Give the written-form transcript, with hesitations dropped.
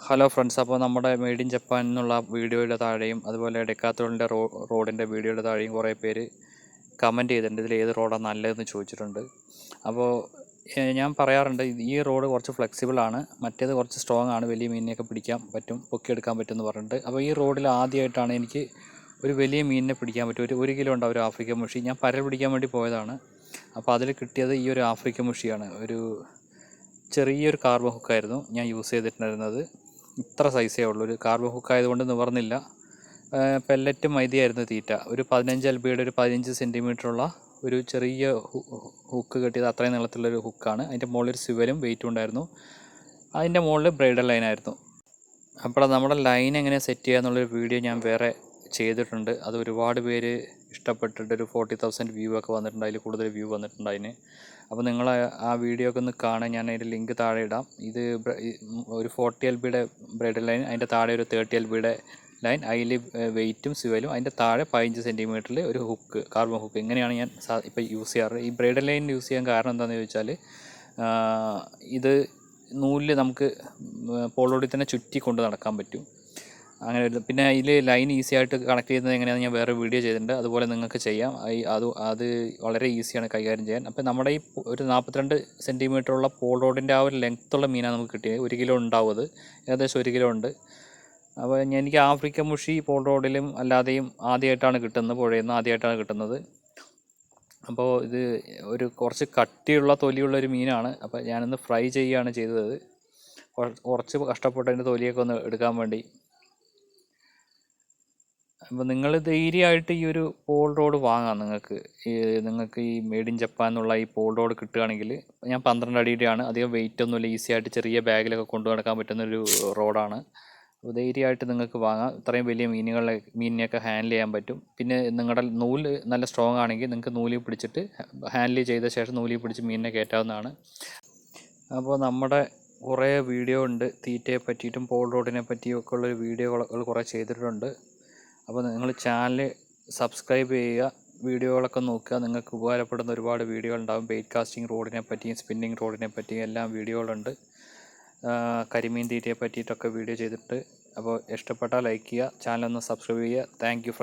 Hello friends, അപ്പോൾ നമ്മുടെ made in Japan എന്നുള്ള വീഡിയോയുടെ താഴെയും അതുപോലെ ഡെക്കാത്തോളിൻ്റെ റോഡിൻ്റെ വീഡിയോയുടെ താഴെയും കുറേ പേര് കമൻറ്റ് ചെയ്തിട്ടുണ്ട്. ഇതിൽ ഏത് റോഡാണ് നല്ലതെന്ന് ചോദിച്ചിട്ടുണ്ട്. അപ്പോൾ ഞാൻ പറയാറുണ്ട്, ഈ റോഡ് കുറച്ച് ഫ്ലെക്സിബിളാണ്, മറ്റേത് കുറച്ച് സ്ട്രോങ് ആണ്, വലിയ മീനിനെയൊക്കെ പിടിക്കാൻ പറ്റും, പൊക്കിയെടുക്കാൻ പറ്റും എന്ന് പറഞ്ഞിട്ട്. അപ്പോൾ ഈ റോഡിൽ ആദ്യമായിട്ടാണ് എനിക്ക് ഒരു വലിയ മീനിനെ പിടിക്കാൻ പറ്റും. ഒരു കിലോ ഉണ്ടാവും ഒരു ആഫ്രിക്കൻ മുഷി. ഞാൻ പരൽ പിടിക്കാൻ വേണ്ടി പോയതാണ്. അപ്പോൾ അതിൽ കിട്ടിയത് ഈ ഒരു ആഫ്രിക്കൻ മുഷിയാണ്. ഒരു ചെറിയൊരു കാർബൺ ഹുക്കായിരുന്നു ഞാൻ യൂസ് ചെയ്തിട്ടുണ്ടായിരുന്നത്. ഇത്ര സൈസേ ഉള്ളൂ. ഒരു കാർബൺ ഹുക്ക് ആയതുകൊണ്ട് നിവർന്നില്ല. പെല്ലറ്റും മൈദയായിരുന്നു തീറ്റ. ഒരു 15 LBയുടെ ഒരു 15 സെൻറ്റിമീറ്ററുള്ള ഒരു ചെറിയ ഹുക്ക് കെട്ടിയത്. അത്രയും നീളത്തിലുള്ളൊരു ഹുക്കാണ്. അതിൻ്റെ മുകളിൽ ഒരു സ്വിവലും വെയിറ്റും ഉണ്ടായിരുന്നു. അതിൻ്റെ മുകളിൽ ബ്രൈഡൽ ലൈനായിരുന്നു. അപ്പോൾ നമ്മുടെ ലൈൻ എങ്ങനെ സെറ്റ് ചെയ്യുക എന്നുള്ളൊരു വീഡിയോ ഞാൻ വേറെ ചെയ്തിട്ടുണ്ട്. അത് ഒരുപാട് പേര് ഇഷ്ടപ്പെട്ടിട്ട് ഒരു 40,000 വ്യൂ ഒക്കെ വന്നിട്ടുണ്ട്. അതിൽ കൂടുതൽ വ്യൂ വന്നിട്ടുണ്ട് അതിന്. അപ്പോൾ നിങ്ങൾ ആ വീഡിയോ ഒക്കെ ഒന്ന് കാണാൻ ഞാൻ അതിൻ്റെ ലിങ്ക് താഴെ ഇടാം. ഇത് ഒരു 40 LBയുടെ ബ്രൈഡൽ ലൈൻ, അതിൻ്റെ താഴെ ഒരു 30 LBയുടെ ലൈൻ, അതിൽ വെയിറ്റും സ്വിവലും, അതിൻ്റെ താഴെ 15 സെൻറ്റിമീറ്ററിൽ ഒരു ഹുക്ക്, കാർബൺ ഹുക്ക്. ഇങ്ങനെയാണ് ഞാൻ ഇപ്പോൾ യൂസ് ചെയ്യാറ്. ഈ ബ്രൈഡൽ ലൈൻ യൂസ് ചെയ്യാൻ കാരണം എന്താണെന്ന് ചോദിച്ചാൽ, ഇത് നൂലിൽ നമുക്ക് പോളോടി തന്നെ ചുറ്റി കൊണ്ട് നടക്കാൻ പറ്റും. അങ്ങനെ ഒരു പിന്നെ അതിൽ ലൈൻ ഈസി ആയിട്ട് കണക്ട് ചെയ്യുന്നത് എങ്ങനെയാണെന്ന് ഞാൻ വേറെ വീഡിയോ ചെയ്തിട്ടുണ്ട്. അതുപോലെ നിങ്ങൾക്ക് ചെയ്യാം. അത് വളരെ ഈസിയാണ് കൈകാര്യം ചെയ്യാൻ. അപ്പോൾ നമ്മുടെ ഈ ഒരു 42 സെൻറ്റിമീറ്ററുള്ള പോൾ റോഡിൻ്റെ ആ ഒരു ലെങ്ത്തുള്ള മീനാണ് നമുക്ക് കിട്ടിയത്. 1 കിലോ ഉണ്ടാവും. അത് ഏകദേശം 1 കിലോ ഉണ്ട്. അപ്പോൾ എനിക്ക് ആഫ്രിക്കൻ മുഷി പോൾ റോഡിലും അല്ലാതെയും ആദ്യമായിട്ടാണ് കിട്ടുന്നത്, പുഴയിൽ നിന്ന് ആദ്യമായിട്ടാണ് കിട്ടുന്നത്. അപ്പോൾ ഇത് കുറച്ച് കട്ടിയുള്ള തൊലിയുള്ളൊരു മീനാണ്. അപ്പോൾ ഞാനൊന്ന് ഫ്രൈ ചെയ്യുകയാണ് ചെയ്തത്. കുറച്ച് കഷ്ടപ്പെട്ട് അതിൻ്റെ തൊലിയൊക്കെ ഒന്ന് എടുക്കാൻ വേണ്ടി. അപ്പോൾ നിങ്ങൾ ധൈര്യമായിട്ട് ഈ ഒരു പോൾ റോഡ് വാങ്ങാം. നിങ്ങൾക്ക് ഈ മെയ്ഡ് ഇൻ ജപ്പാൻ എന്നുള്ള ഈ പോൾ റോഡ് കിട്ടുകയാണെങ്കിൽ, ഞാൻ 12 അടിയുടെയാണ്, അധികം വെയിറ്റ് ഒന്നുമില്ല, ഈസി ആയിട്ട് ചെറിയ ബാഗിലൊക്കെ കൊണ്ടു നടക്കാൻ പറ്റുന്നൊരു റോഡാണ്. അപ്പോൾ ധൈര്യമായിട്ട് നിങ്ങൾക്ക് വാങ്ങാം. ഇത്രയും വലിയ മീനിനെയൊക്കെ ഹാൻഡിൽ ചെയ്യാൻ പറ്റും. പിന്നെ നിങ്ങളുടെ നൂല് നല്ല സ്ട്രോങ് ആണെങ്കിൽ നിങ്ങൾക്ക് നൂലിൽ പിടിച്ചിട്ട് ഹാൻഡിൽ ചെയ്ത ശേഷം നൂലിൽ പിടിച്ച് മീനിനെ കയറ്റാവുന്നതാണ്. അപ്പോൾ നമ്മുടെ കുറേ വീഡിയോ ഉണ്ട് തീറ്റയെ പറ്റിയിട്ടും പോൾ റോഡിനെ പറ്റിയൊക്കെ ഉള്ള വീഡിയോകൾ കുറേ ചെയ്തിട്ടുണ്ട്. അപ്പോൾ നിങ്ങൾ ചാനൽ സബ്സ്ക്രൈബ് ചെയ്യുക, വീഡിയോകളൊക്കെ നോക്കുക. നിങ്ങൾക്ക് ഉപകാരപ്പെടുന്ന ഒരുപാട് വീഡിയോകൾ ഉണ്ടാകും. ബെയ്റ്റ് കാസ്റ്റിംഗ് റോഡിനെ പറ്റിയും സ്പിന്നിങ് റോഡിനെ പറ്റിയും എല്ലാം വീഡിയോകളുണ്ട്. കരിമീൻ തീറ്റയെ പറ്റിയിട്ടൊക്കെ വീഡിയോ ചെയ്തിട്ട്. അപ്പോൾ ഇഷ്ടപ്പെട്ടാൽ ലൈക്ക് ചെയ്യുക, ചാനലൊന്ന് സബ്സ്ക്രൈബ് ചെയ്യുക. Thank you.